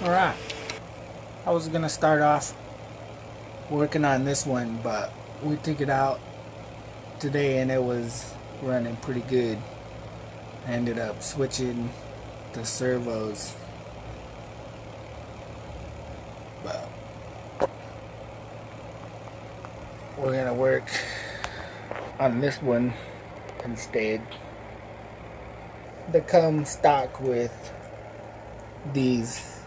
Alright, I was gonna start off working on this one, but we took it out today and it was running pretty good. I ended up switching the servos, but we're gonna work on this one instead. They come stock with these,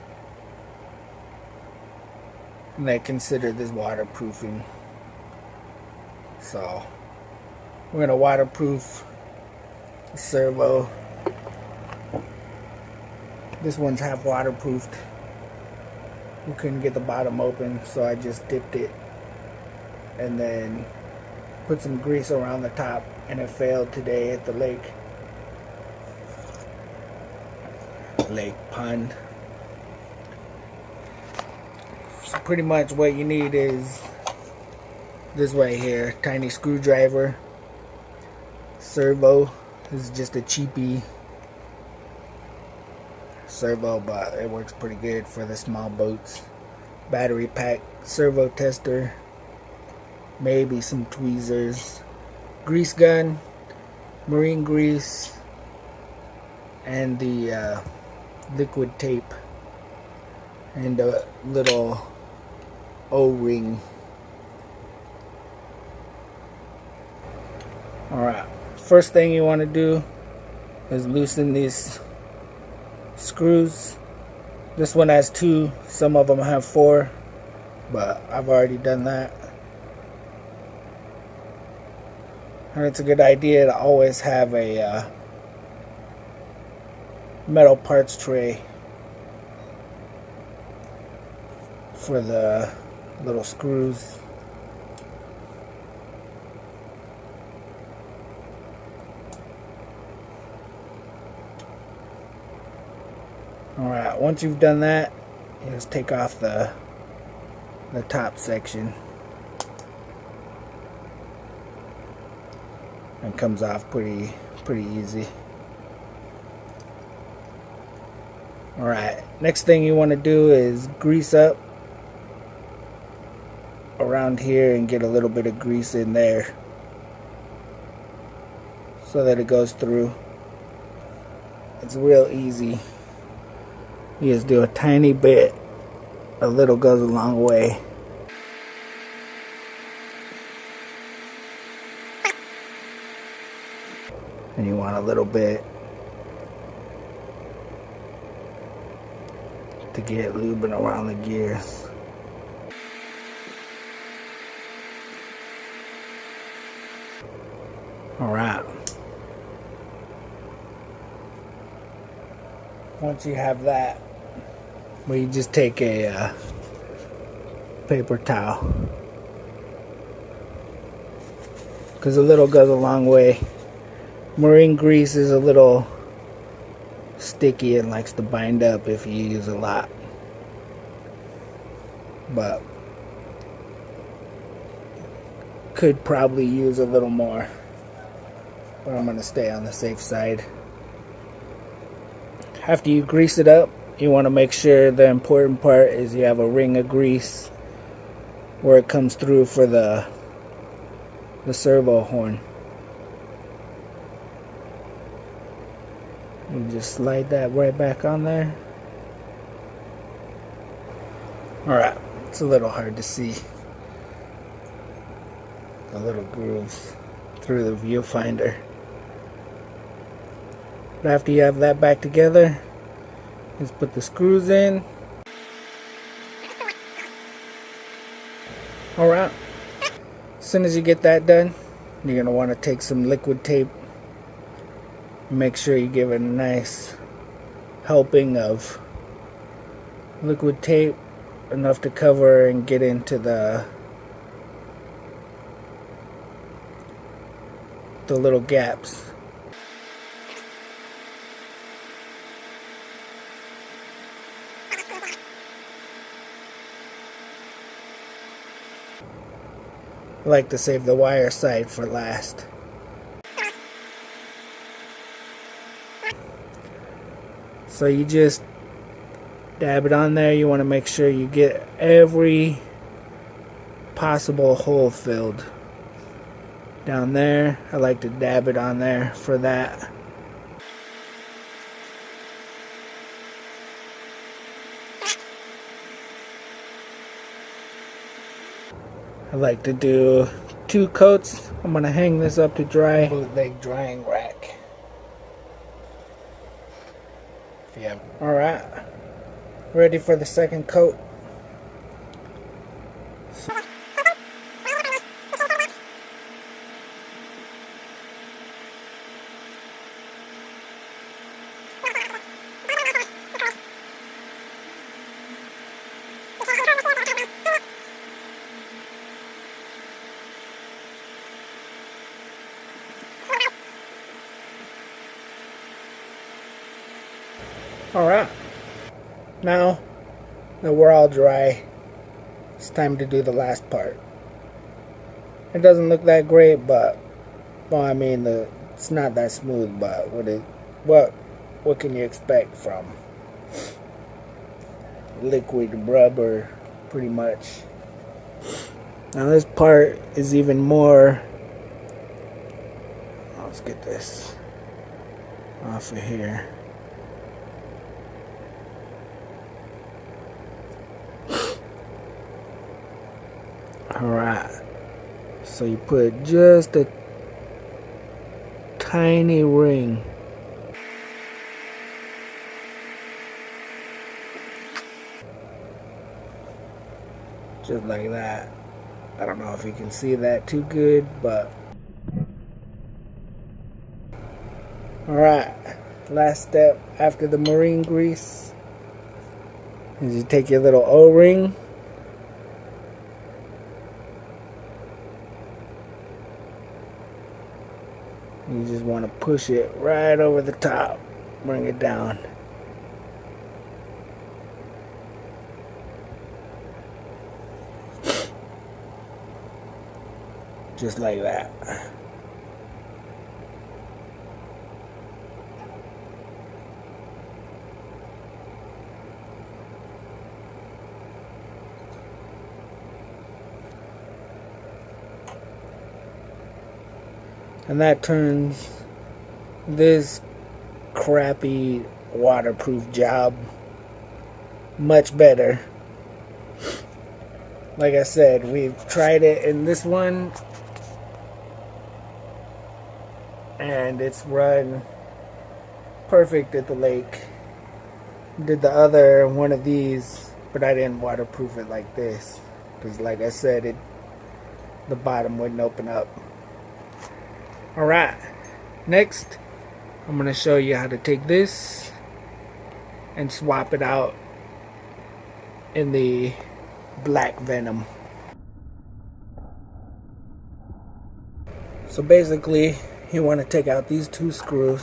and they consider this waterproofing, so we're gonna waterproof the servo. This one's half waterproofed. We couldn't get the bottom open, so I just dipped it and then put some grease around the top, and it failed today at the lake pond. So pretty much what you need is this right here, tiny screwdriver. Servo. This is just a cheapy servo, but it works pretty good for the small boats. Battery pack, servo tester, maybe some tweezers, grease gun, marine grease, and the liquid tape, and a little O-ring. Alright, first thing you want to do is loosen these screws. This one has 2, some of them have 4, but I've already done that. And it's a good idea to always have a metal parts tray for the little screws. Alright, once you've done that, you just take off the top section. It comes off pretty easy. Alright, next thing you want to do is grease up around here and get a little bit of grease in there so that it goes through. It's real easy. You just do a tiny bit. A little goes a long way. And you want a little bit to get lubing around the gears. Alright. Once you have that, you just take a paper towel, because a little goes a long way. Marine grease is a little sticky and likes to bind up if you use a lot, but could probably use a little more, but I'm gonna stay on the safe side. After you grease it up, you want to make sure the important part is you have a ring of grease where it comes through for the servo horn. You just slide that right back on there. Alright, it's a little hard to see the little grooves through the viewfinder. But after you have that back together, just put the screws in. Alright, as soon as you get that done, you're going to want to take some liquid tape. Make sure you give it a nice helping of liquid tape, enough to cover and get into the little gaps. I like to save the wire side for last. So you just Dab it on there. You want to make sure you get every possible hole filled. Down there, I like to dab it on there for that. I like to do 2 coats. I'm gonna hang this up to dry. Bootleg drying rack. Yeah. Alright. Ready for the second coat. Alright, now that we're all dry, it's time to do the last part. It doesn't look that great, but, well, I mean, it's not that smooth, but what can you expect from liquid rubber, pretty much. Now this part is even more, let's get this off of here. Alright, so you put just a tiny ring. Just like that. I don't know if you can see that too good, but alright, last step after the marine grease is you take your little O-ring. You just want to push it right over the top, bring it down. Just like that. And that turns this crappy waterproof job much better. Like I said, we've tried it in this one and it's run perfect at the lake. Did the other one of these, but I didn't waterproof it like this because, like I said, the bottom wouldn't open up. Alright, next I'm going to show you how to take this and swap it out in the black Venom. So basically, you want to take out these 2 screws.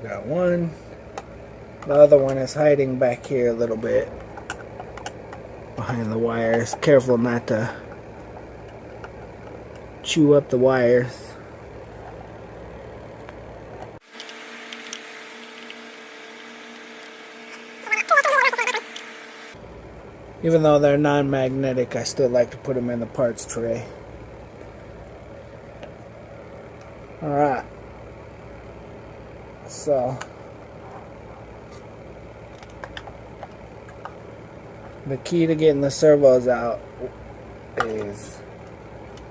Got one. The other one is hiding back here a little bit behind the wires. Careful not to chew up the wires. Even though they're non-magnetic, I still like to put them in the parts tray. Alright. So, the key to getting the servos out is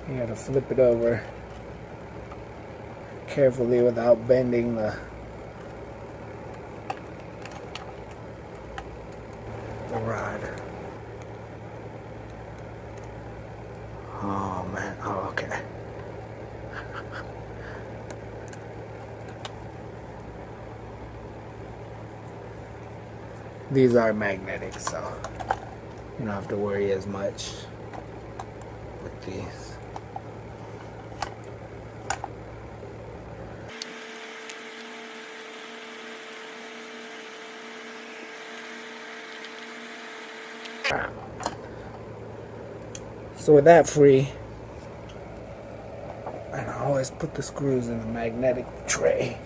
you gotta flip it over carefully without bending the rod. Oh man, oh okay. These are magnetic, so you don't have to worry as much with these. So with that free, and I always put the screws in the magnetic tray.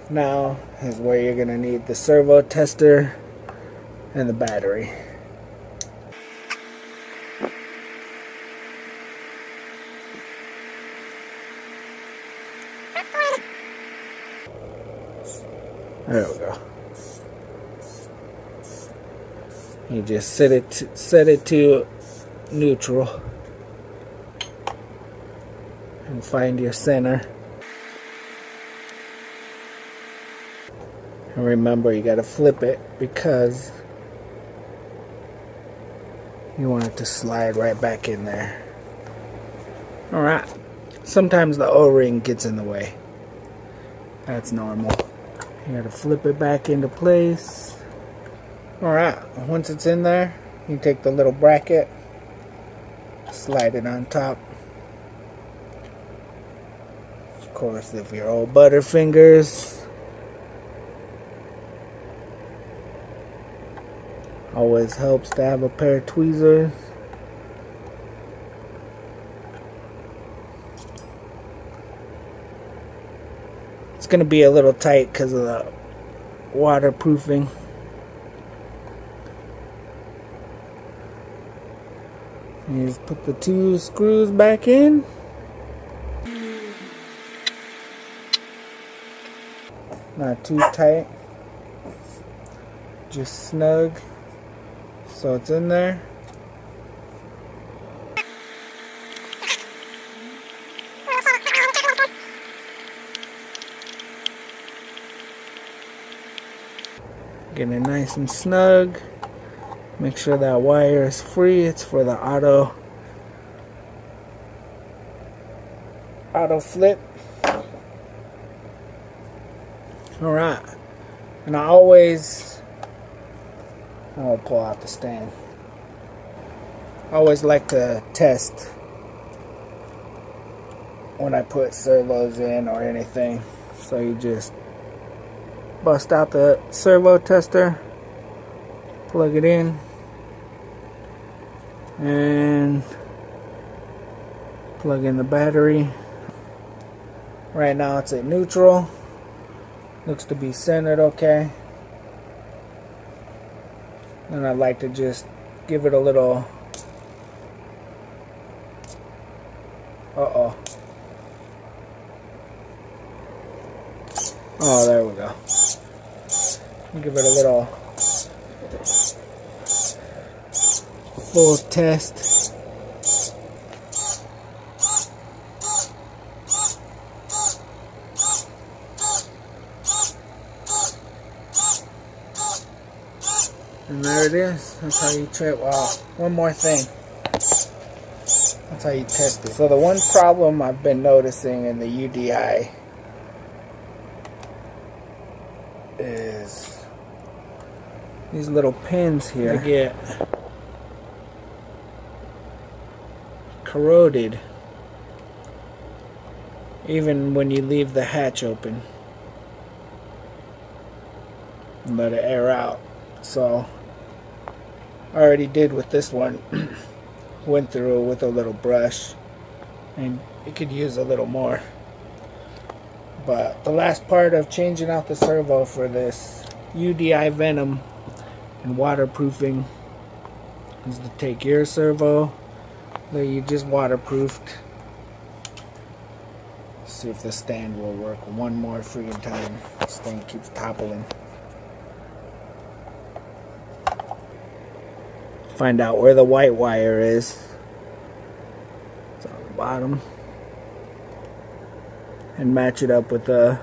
Now is where you're gonna need the servo tester and the battery. There we go. You just set it to neutral and find your center. And remember, you gotta flip it because you want it to slide right back in there. Alright. Sometimes the O-ring gets in the way. That's normal. You gotta flip it back into place. Alright, once it's in there, you take the little bracket, slide it on top. Of course, if you're old butterfingers, always helps to have a pair of tweezers. It's going to be a little tight because of the waterproofing. You just put the 2 screws back in. Not too tight. Just snug. So it's in there. Get it nice and snug. Make sure that wire is free. It's for the auto flip. Alright. And I'll pull out the stand. I always like to test when I put servos in or anything. So you just bust out the servo tester, plug it in, and plug in the battery. Right now it's at neutral. Looks to be centered okay. And I'd like to just give it a little oh, there we go. Give it a little full test. And there it is. That's how you check. Wow. One more thing. That's how you test it. So the one problem I've been noticing in the UDI is these little pins here. They get corroded even when you leave the hatch open and let it air out. So I already did with this one. Went through it with a little brush, and it could use a little more. But the last part of changing out the servo for this UDI Venom and waterproofing is to take your servo that you just waterproofed. See if the stand will work one more freaking time. This thing keeps toppling. Find out where the white wire is. It's on the bottom. And match it up with the,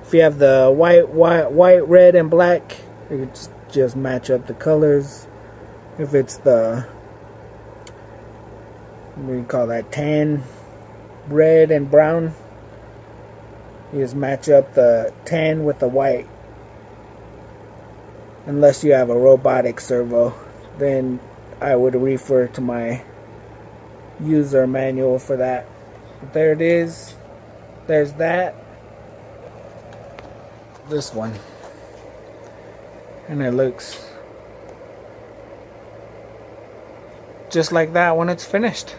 if you have the white, red, and black, you can just match up the colors. If it's the, what do you call that, tan, red, and brown, you just match up the tan with the white. Unless you have a robotic servo, then I would refer to my user manual for that. But there it is. There's that. This one. And it looks just like that when it's finished.